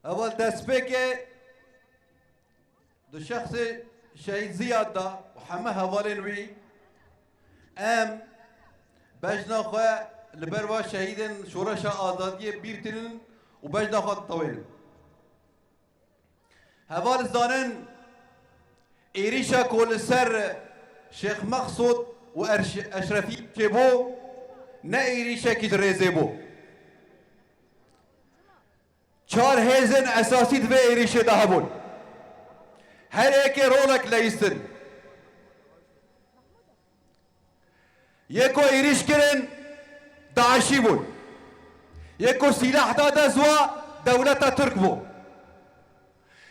اول دسبك دو شخص شهيد زياد دا وحما هوالين وي ام بجنا خو لبروا شهيدن شورش آزادی بیرتنن و بجنا خو طويل هوال زانن ایریشا کول سر شیخ مقصود و اشرفی کبو نه ایریشا کی رزه بو چهار هیزن اساسی دو ایریشه ده بون هر ایک رولک لیستن یکو ایریش کرن داعشی بون یکو سلاح داده زوا دولت ترک بون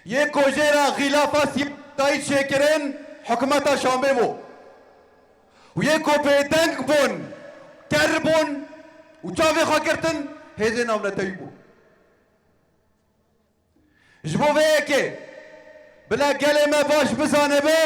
یکو جیرا غلافه سیدایی شکرن حکمت شامه بون و یکو پیدنگ بون کر بون و چاوی خواه کرتن هیزن امنتایی بون جبو ویکه بلا کلمه باش بزانه به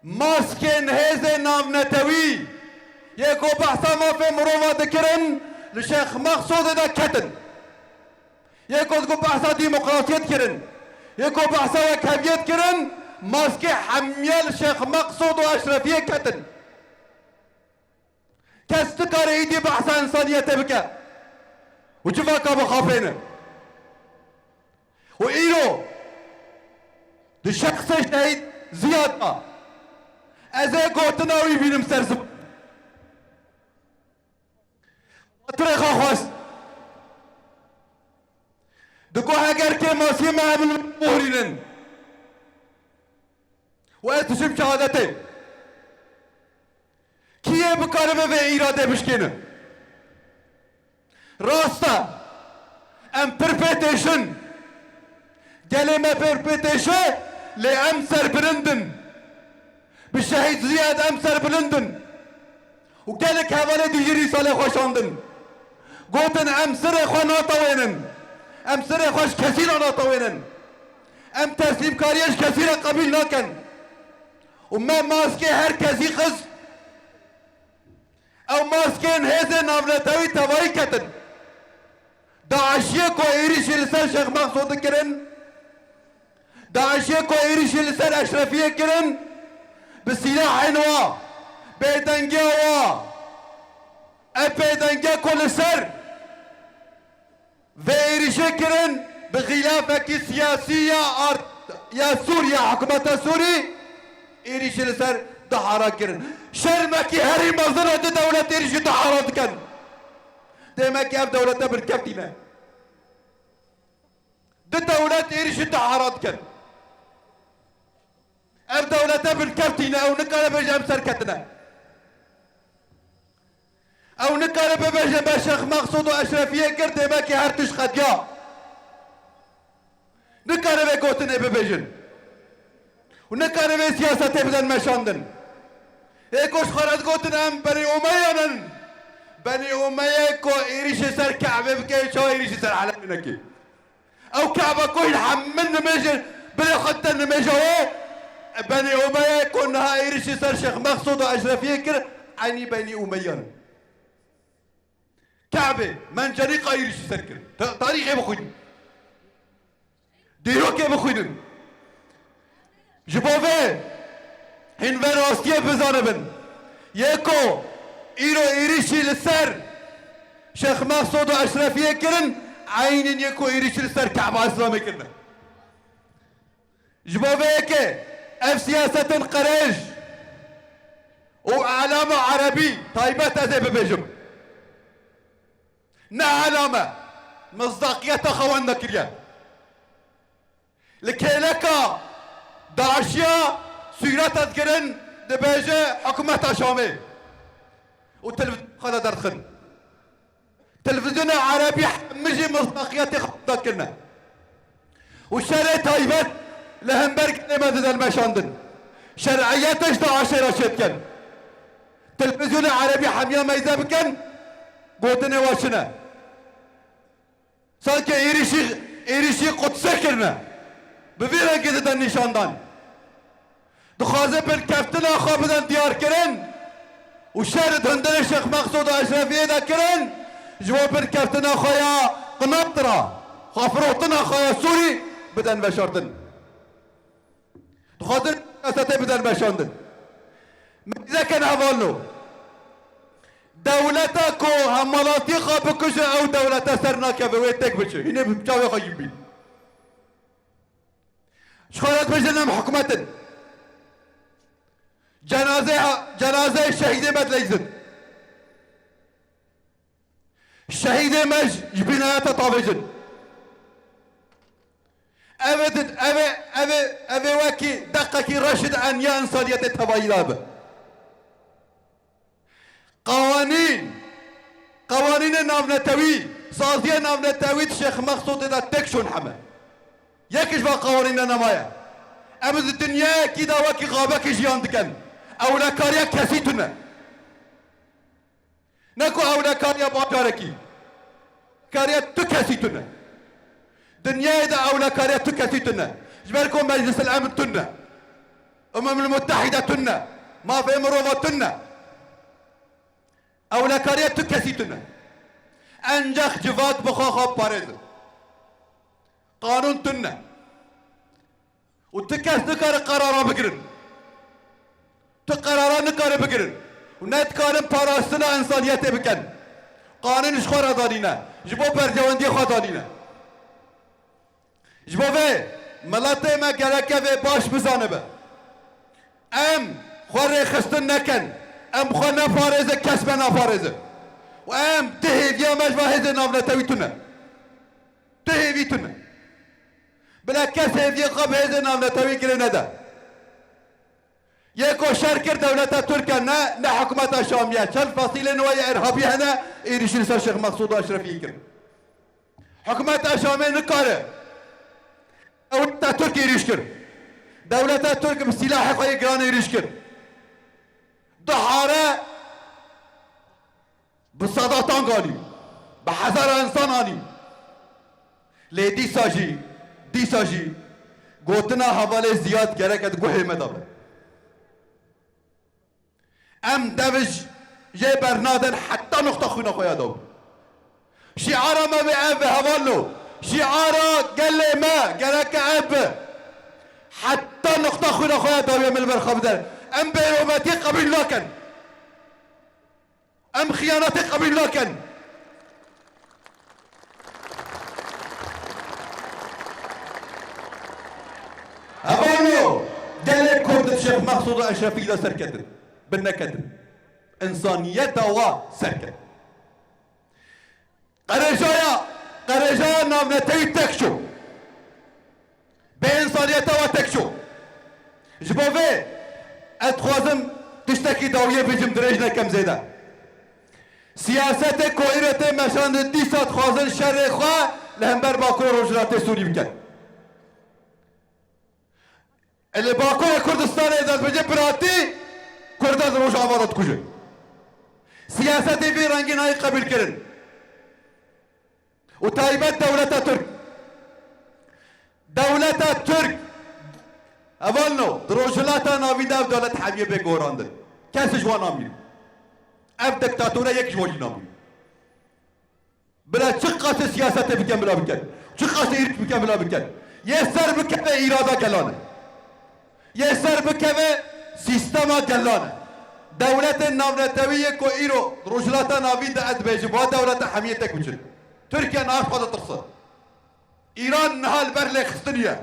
ماسکن هیزه نامنتوی یکو بحثا ما في مروفا دكرن لشيخ مقصود دا كتن يكو تقول بحثا ديمقراطية كرن يكو بحثا وكابية كرن ماسكي حميل شيخ مقصود واشرفية كتن كستكار ايدي بحثا انسانية تبكى وجفاكا بخافينه وإيرو لشخص شهيد زيادة ازي قوتناوي بينم سرزب طريقة خاص دكو هاجر كما سيما بالمهرين واتشم شهادتين كيه بكاربه في إرادة بشكينه راستا ام perpetuation كلمة perpetuation لأمسر بلندن بالشهيد زياد أمسر بلندن وكالك هوالا ديجري صالح خوشاندن قوتن أمسر خو ناطوينن أمسر خوش كثيرا ناطوينن أم تسليم كاريش كثيرا قبيل ناكن وما ماسكي هر كزي خز أو ماسكين هزن نافلتاوي تواي كتن داعشيه كو إيريش لسان شيخ مقصود كرن داعشيه كو إيريش لسان أشرفية كرن بسلاح عنوا بيدنجوا أبيدنجا كل سر فإيريشه كرن بخلافة سياسية يا سوريا حكومة سوري إيريش لسر دحارة كرن شرمكي هري مصدر دولة إيريش دحارات كن دمكي أب دولة بالكفتنا دولة إيريش دحارات كن أب دولة بالكفتنا أو نقال بجام سركتنا أو نقال بجام شيخ مقصود وأشرفية كرد ماكي هرتش خديا نقال بقوتنا ببجن ونقال بسياسة بدن مشاندن هيكوش خرج قوتنا بني أمية بني أمية كو إيريش سر كعبة بكي شو إيريش سر على منكي أو كعبة كو يحمل نمجن بلا خطة نمجه بني أمية كونها إيريش سر شيخ مقصود وأشرفية كر عني بني أمية كعبة من جريقة إيريش سر كر تاريخي بخوين ديروكي بخوين جبوفي هن وراستيه بزانبن يكو إيرو إيريشي لسر شيخ مقصود وأشرفية كرن عين يكو إيريشي لسر كعبة إسلامي كرن جبوفي اف سياسة قريش وعلامة عربي طيبة زي ببجم نا علامة مصداقية خوانا كريا لكيلكا داعشيا سيرات تذكرن دبيجة حكومة شامي والتلفزيون خذا دردخن تلفزيون عربي مجي مصداقية تذكرنا والشرع طيبة لهمبرج لماذا المشاندن شرعياتش داعشي رشيد كن تلفزيون عربي حمية ميزة بكن قوتنا واشنا سالك إيريشي قدسة كرنا بفيرا كده دا نشاندان دخازه بالكفتنا خوابدن ديار كرن وشارد هندن الشيخ مقصود أشرفية دا كرن جواب بالكفتنا خويا قنطرة خافروتنا خوايا سوري بدن بشاردن خاطر سياسته بدن بشاندن إذا كان هفالو دولتك همالاتي خابكش أو دولة سرناك بويتك بشي هنا بجاوي خايم بي شخارات بجنم حكومة جنازة الشهيدة بدليزن الشهيدة مج جبيناتا طابجن أبي وكي دقكي رشد أن يا إنسانية التبايلاب قوانين نافنتوي صازية نافنتوي الشيخ مقصود إذا تكشون حما يكش بقى قوانين نمايا أبد الدنيا كده وكي غابك جيان دكن أولا كاريا كسيتنا نكو أولا كاريا باكاركي كاريا تكسيتنا دنيا إذا أولا كاريا تكسيتنا جبالكم مجلس الأمن تنا المتحدة تنا ما في مروضة تنا أولا كاريا تكسيتنا أنجح جفات بخاخة باريز قانون تنا وتكاس نكار قرارا بقرن تقرارا نكار بقرن ونات كارن باراستنا إنسانيته بكن قانون إشخار دانينا جبو برجواندي خدانينا جبو في ملاته ما گرکه في باش بزانبه ام خوره خستن نکن ام خو نفارزه کسب نفارزه و ام تهیویا مجمع هزه نامنتوی تونه تهیوی تونه بلا کس هیوی قب هزه نامنتوی گره نده یکو شرکر دولت ترکیه نه حکومت شامیه چند فصیل نوای ارهابی هنه ایریشی سر شیخ مقصود اشرفی کرد حکومت شامیه نکاره دولت ترک ایریش کرد دولت ترک بسلاح خواهی گران ایریش کرد دحاره بصداتان قالي بحذر انسان اني لي دي ساجي قوتنا حوالي زياد گركت گوهي مدابه ام دبج جي برنادن حتى نقطة خونا خويا دو شعارا ما بأب هوالو شعارا قال لي ما گرك اب حتى نقطة خونا خويا دو من المرخب ده ام بيروماتي قبل لكن ام خيانتي قبل لكن هوالو قال لي كرد الشيخ مقصود اشرفي لا سركتن بالنكد انسانيته وسركت قرجايا نامنتي تكشو بإنسانيته وتكشو جبوفي اتخوازم تشتكي داوية بجم درجنا كم زيادة سياسة كويرة مشان دي سات خوازن شر خواه لهمبر باكور رجلات سوري بكن اللي باكور كردستان اذا بجي براتي كردان روش عبارات كوجه سياسة في رنگين هاي قبل كرن وتايبت دولة ترك اولنو دروجلاتا ناويدا دولة حبيبه گوراندن كاس جوان امين اف دكتاتورة يك جوان امين بلا چقاس سياسة بكن بلا بكن چقاس ايرك بكن بلا بكن يسر بكن اراده گلانه يسر بكن سيستما گلانه دولة ناونتوية كو ايرو دروجلاتا ناويدا ادبيج با دولة حميتك وچن تركيا ناس خدا ترصد ايران نهال برلي خستنية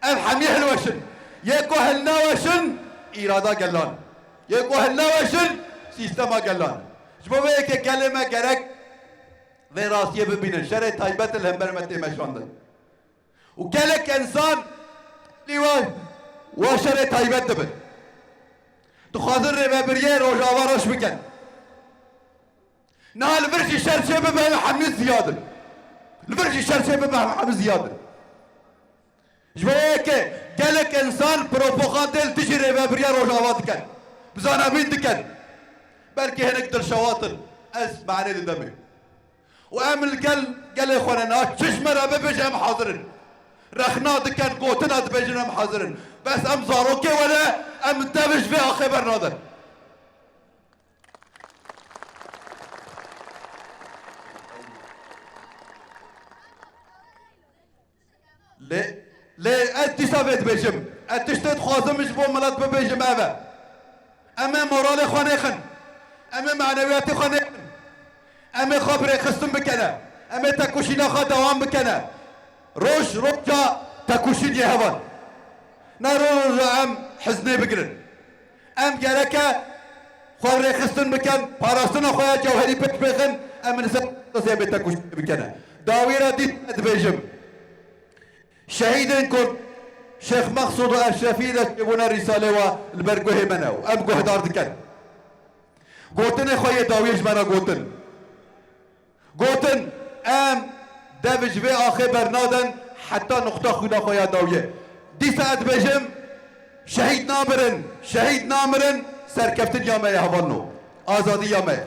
ام حميه الوشن يكو هلنا وشن اراده گلان يكو هلنا وشن سيستما گلان جبو بيك كلمة گرك في راسية ببينن شرع تايبت الهمبر متي مشواندن وكلك انسان ليوان وشرع تايبت دبن تخاطر ربابريه روجاوا روش بكن نهال برشي شرشة ببه محمد زيادة البرشي شرشة ببه محمد زيادة جبهيك قالك انسان بروبوغاندل تجي ربابريه روجاوا دكن بزانا مين دكن بلكي هنك در شواطن از معني لدمي وامل قال يا اخوانا تشمر ببج ام حاضرن رخنا دكان قوتنا دبجن ام حاضرن بس ام زاروكي ولا ام دبج فيها خبر نادر لی اتیسا بید بجم اتشتت خوازمش بو ملت ببجم اوه اما مورال خانه خن اما معنویات خانه خن اما خبر خستم بکنه اما تکوشینا خواه دوام بکنه روش جا تکوشی جه هوان نه روش ام حزنی بگرن ام گرکه خبر خستن بکن پاراستن خواه جوهری پیش بخن ام نسل تصیب تکوشی بکنه داوی را دید بجم شهيد كن شيخ مقصود الشفيد يبون الرسالة والبرقوه منه أم قوه دار دكان قوتن خويا داويش منا قوتن أم دبج في آخر برنادن حتى نقطة خودا خويا داوية دي ساعت بجم شهيد نامرن سركفتن يامه هوانو آزادي يامه